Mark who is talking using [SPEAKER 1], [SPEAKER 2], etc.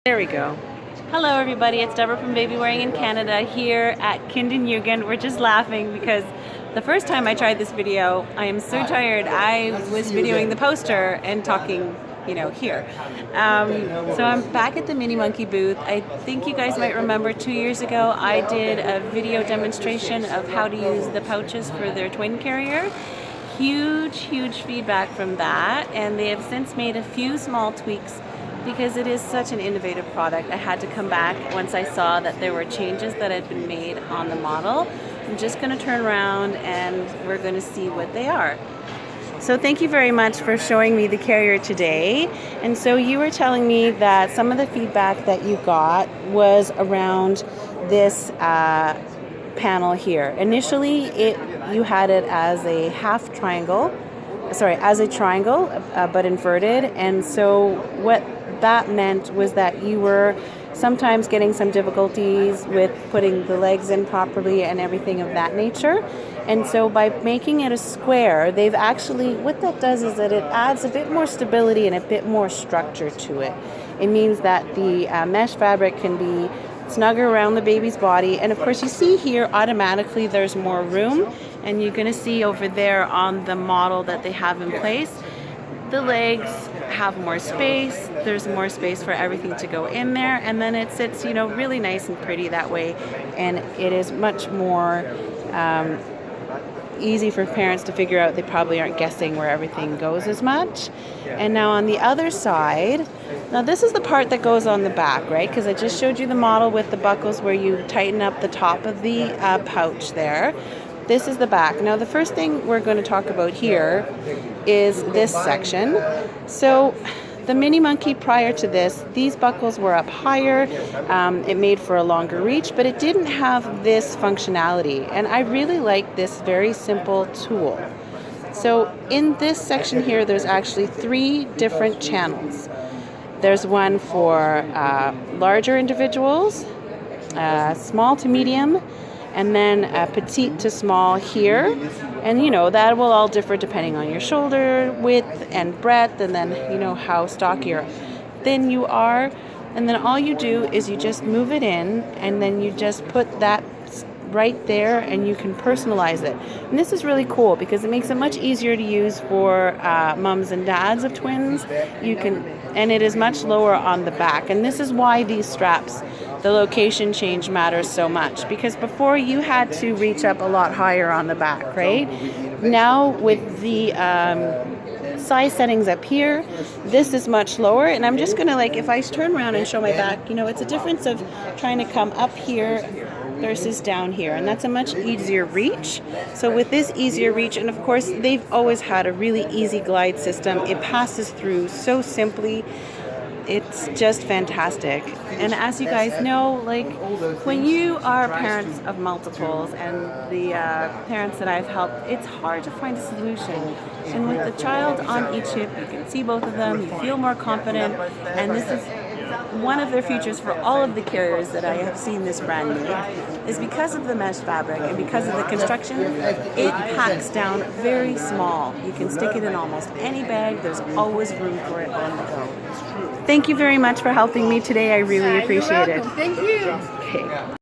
[SPEAKER 1] There we go. Hello everybody, it's Deborah from Baby Wearing in Canada here at Jugen. We're just laughing because the first time I tried this video, I am so tired. I was videoing the poster and talking, here. So I'm back at the Minimonkey booth. I think you guys might remember 2 years ago I did a video demonstration of how to use the pouches for their twin carrier. Huge feedback from that, and they have since made a few small tweaks because it is such an innovative product. I had to come back once I saw that there were changes that had been made on the model. I'm just going to turn around and we're going to see what they are. So thank you very much for showing me the carrier today. And so you were telling me that some of the feedback that you got was around this panel here. Initially, you had it as a triangle, but inverted. And so what that meant was that you were sometimes getting some difficulties with putting the legs in properly and everything of that nature. And so by making it a square, they've actually, what that does is that it adds a bit more stability and a bit more structure to it. It means that the mesh fabric can be snugger around the baby's body. And of course you see here automatically there's more room, and you're going to see over there on the model that they have in place, the legs have more space. There's more space for everything to go in there, and then it sits, really nice and pretty that way, and it is much more easy for parents to figure out. They probably aren't guessing where everything goes as much. And now on the other side, now this is the part that goes on the back, right? Because I just showed you the model with the buckles where you tighten up the top of the pouch there. This is the back. Now the first thing we're going to talk about here is this section. So the Minimonkey prior to this, these buckles were up higher. It made for a longer reach, but it didn't have this functionality. And I really like this very simple tool. So in this section here, there's actually 3 different channels. There's one for larger individuals, small to medium, and then petite to small here. And that will all differ depending on your shoulder width and breadth, and then how stocky or thin you are. And then all you do is you just move it in, and then you just put that right there, and you can personalize it. And this is really cool because it makes it much easier to use for mums and dads of twins. And it is much lower on the back. And this is why these straps, the location change matters so much, because before you had to reach up a lot higher on the back, right? Now with the size settings up here, this is much lower, and I'm just gonna, if I turn around and show my back, it's a difference of trying to come up here versus down here, and that's a much easier reach. So with this easier reach, and of course they've always had a really easy glide system, it passes through so simply. It's just fantastic. And as you guys know, when you are parents of multiples, and the parents that I've helped, it's hard to find a solution. And with the child on each hip, you can see both of them, you feel more confident, and this is one of their features for all of the carriers that I have seen this brand new, is because of the mesh fabric and because of the construction, it packs down very small. You can stick it in almost any bag. There's always room for it on the go. Thank you very much for helping me today. I really appreciate it.
[SPEAKER 2] Thank you.
[SPEAKER 1] Okay.